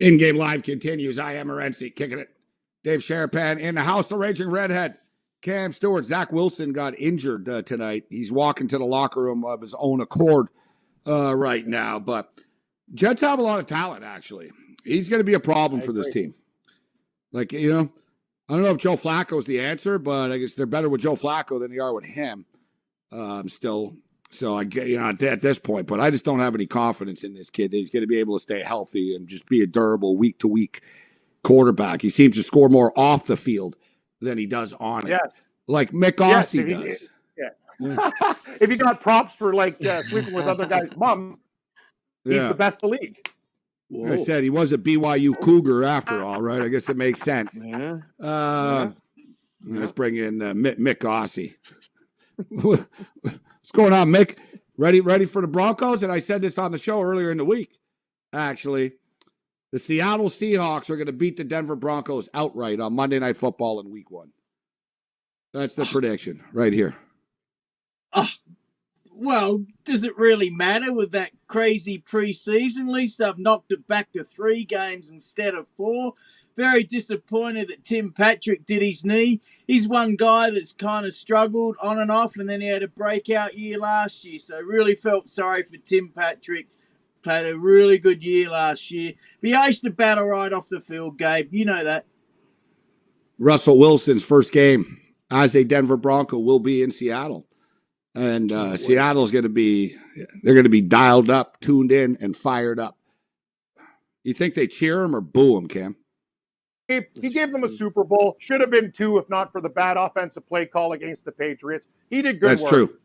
In-game live continues. I am Morency kicking it. Dave Sharapan in the house. The Raging Redhead. Cam Stewart. Zach Wilson got injured tonight. He's walking to the locker room of his own accord right now. But Jets have a lot of talent, actually. He's going to be a problem for this team. Like, you know, I don't know if Joe Flacco's the answer, but I guess they're better with Joe Flacco than they are with him still. So I get, you know, at this point, but I just don't have any confidence in this kid that he's going to be able to stay healthy and just be a durable week to week quarterback. He seems to score more off the field than he does on it, like Mick Aussie does. If he got props for like sleeping with other guys' mom, he's the best in the league. Whoa. I said he was a BYU Cougar after all, right? I guess it makes sense. Let's bring in Mick Aussie. What's going on, Mick? Ready for the Broncos? And I said this on the show earlier in the week, actually. The Seattle Seahawks are going to beat the Denver Broncos outright on Monday Night Football in Week 1. That's the prediction right here. Well, does it really matter with that crazy preseason? At least I've knocked it back to 3 games instead of 4. Very disappointed that Tim Patrick did his knee. He's one guy that's kind of struggled on and off, and then he had a breakout year last year. So really felt sorry for Tim Patrick. Played a really good year last year. But he aced the battle right off the field, Gabe. You know that. Russell Wilson's first game as a Denver Bronco will be in Seattle. And Seattle's going to be, they're going to be dialed up, tuned in, and fired up. You think they cheer him or boo him, Cam? He gave them a Super Bowl. Should have been 2 if not for the bad offensive play call against the Patriots. He did good work. That's true.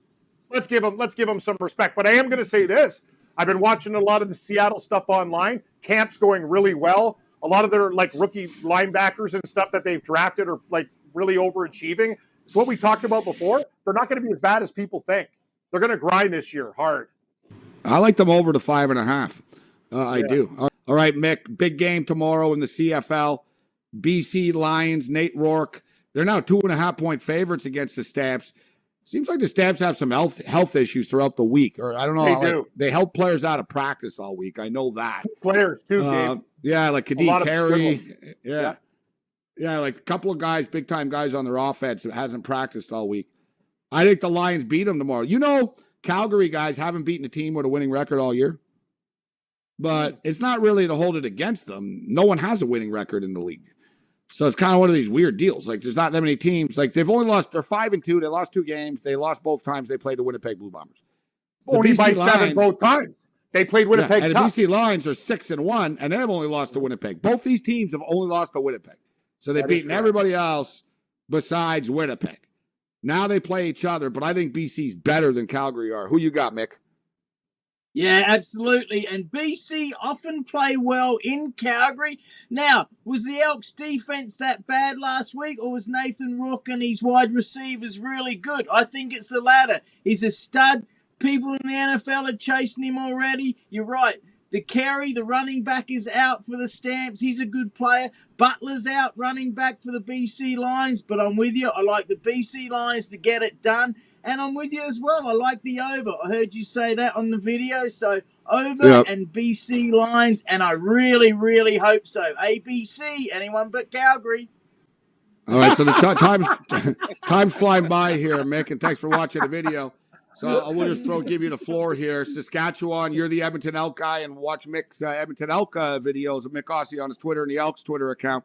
Let's give him some respect. But I am going to say this. I've been watching a lot of the Seattle stuff online. Camp's going really well. A lot of their like rookie linebackers and stuff that they've drafted are like really overachieving. It's what we talked about before. They're not going to be as bad as people think. They're going to grind this year hard. I like them over to 5.5. I do. All right, Mick, big game tomorrow in the CFL. BC Lions, Nate Rourke. They're now 2.5-point favorites against the Stamps. Seems like the Stamps have some health issues througut the week. Or I don't know. They do. They held players out of practice all week. I know that. Players, too, Gabe. Yeah, like Kadeem Carey. Yeah, like a couple of guys, big-time guys on their offense that hasn't practiced all week. I think the Lions beat them tomorrow. You know, Calgary guys haven't beaten a team with a winning record all year. But it's not really to hold it against them. No one has a winning record in the league. So it's kind of one of these weird deals. Like, there's not that many teams. Like, they've only lost, they're 5-2. They lost 2 games. They lost both times they played the Winnipeg Blue Bombers. Only by 7 both times. They played Winnipeg and tough. The BC Lions are 6-1, and they've only lost to Winnipeg. Both these teams have only lost to Winnipeg. So they've beaten everybody else besides Winnipeg. Now they play each other, but I think BC's better than Calgary are. Who you got, Mick? Yeah, absolutely. And BC often play well in Calgary. Now, was the Elks defense that bad last week, or was Nathan Rourke and his wide receivers really good? I think it's the latter. He's a stud. People in the NFL are chasing him already. You're right. The Carey, the running back, is out for the Stamps. He's a good player. Butler's out, running back for the BC Lions. But I'm with you. I like the BC Lions to get it done. And I'm with you as well. I like the over. I heard you say that on the video. So over and BC Lions. And I really, really hope so. ABC, anyone but Calgary. All right, so the time's flying by here, Mick. And thanks for watching the video. So I will just give you the floor here. Saskatchewan, you're the Edmonton Elk guy, and watch Mick's Edmonton Elk videos of Mick Aussie on his Twitter and the Elks Twitter account.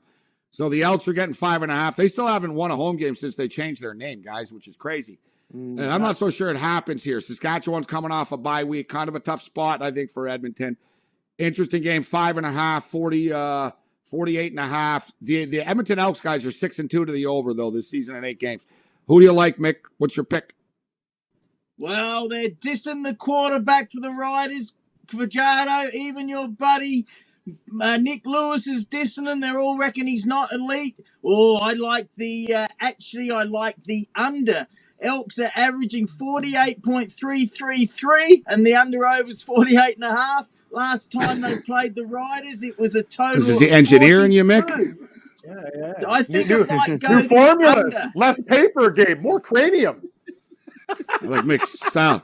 So the Elks are getting 5.5. They still haven't won a home game since they changed their name, guys, which is crazy. And I'm not so sure it happens here. Saskatchewan's coming off a bye week, kind of a tough spot, I think, for Edmonton. Interesting game, 5.5, 48.5. The Edmonton Elks guys are 6-2 to the over, though, this season in 8 games. Who do you like, Mick? What's your pick? Well, they're dissing the quarterback for the Riders, Fajardo. Even your buddy Nick Lewis is dissing him. They're all reckon he's not elite. Oh, I like the I like the under. Elks are averaging 48.333, and the under over is 48.5. Last time they played the Riders, it was a total. Is he engineering you, Mick? Yeah. I think it might go new formulas, under. less paper, Gabe, more cranium. I like Mick's style.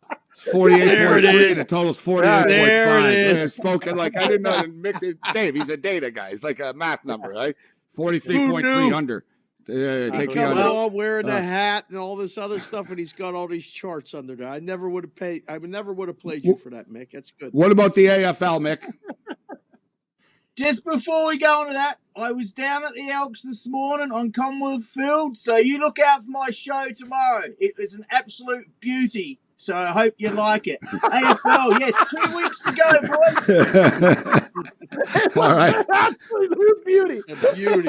48.3 and the total's 48.5. There it is. Spoken like I didn't know. Mix it. Dave, he's a data guy. It's like a math number, right? Who 43.3 knew? under. Take the Coming under. on wearing the hat and all this other stuff, and he's got all these charts under there. I never would have paid. I never would have played you for that, Mick. That's good. What about the AFL, Mick? Just before we go on to that, I was down at the Elks this morning on Commonwealth Field, so you look out for my show tomorrow. It was an absolute beauty, so I hope you like it. AFL, yes, 2 weeks to go, boys. All right. Absolute beauty. A beauty.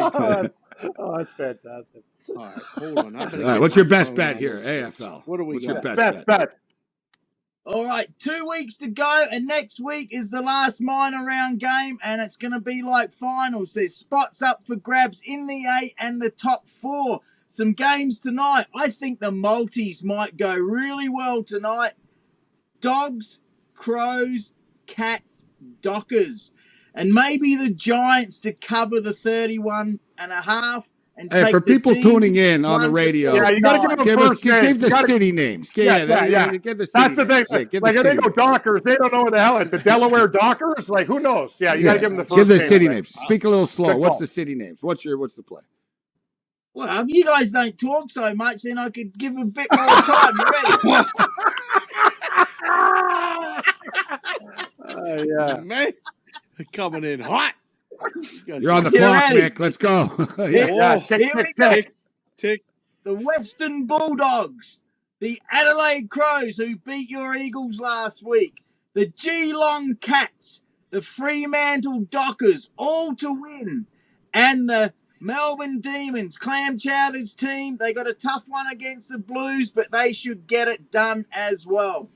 Oh, that's fantastic. All right, hold on. All right, what's your best bet here, AFL? What do we What's got? your best Bet. All right, 2 weeks to go, and next week is the last minor round game, and it's going to be like finals. There's spots up for grabs in the 8 and the top 4. Some games tonight. I think the multis might go really well tonight. Dogs, Crows, Cats, Dockers. And maybe the Giants to cover the 31.5. And Hey, take for the people team tuning in on the 1 to radio, Yeah, you got to give them give first names. the You gotta- city names. Yeah. Give the city That's the thing. names. Yeah, give Like, the if they city go names. Dockers, they don't know where the hell it. The Delaware Dockers? Like, who knows? Yeah, you got to give them the first Give the name, city right? names. Speak a little slow. Good What's call. the city names? What's the play? Well, if you guys don't talk so much, then I could give a bit more time. You ready? Yeah. Man, coming in hot. You're on the Get clock, ready. Mick. Let's go. Yeah, tick, Here we tick, go. tick. Tick. The Western Bulldogs, the Adelaide Crows, who beat your Eagles last week, the Geelong Cats, the Fremantle Dockers, all to win, and the Melbourne Demons, Clam Chowder's team. They got a tough one against the Blues, but they should get it done as well.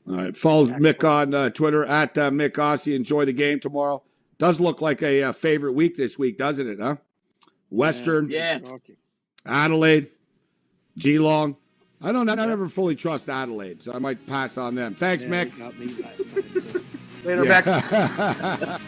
All right. Follow Mick on Twitter at Mick Aussie. Enjoy the game tomorrow. Does look like a favorite week this week, doesn't it, huh? Western, Yeah. Adelaide, Geelong. I never fully trust Adelaide, so I might pass on them. Thanks, Yeah, Mick. you got me last time. Later, Beck.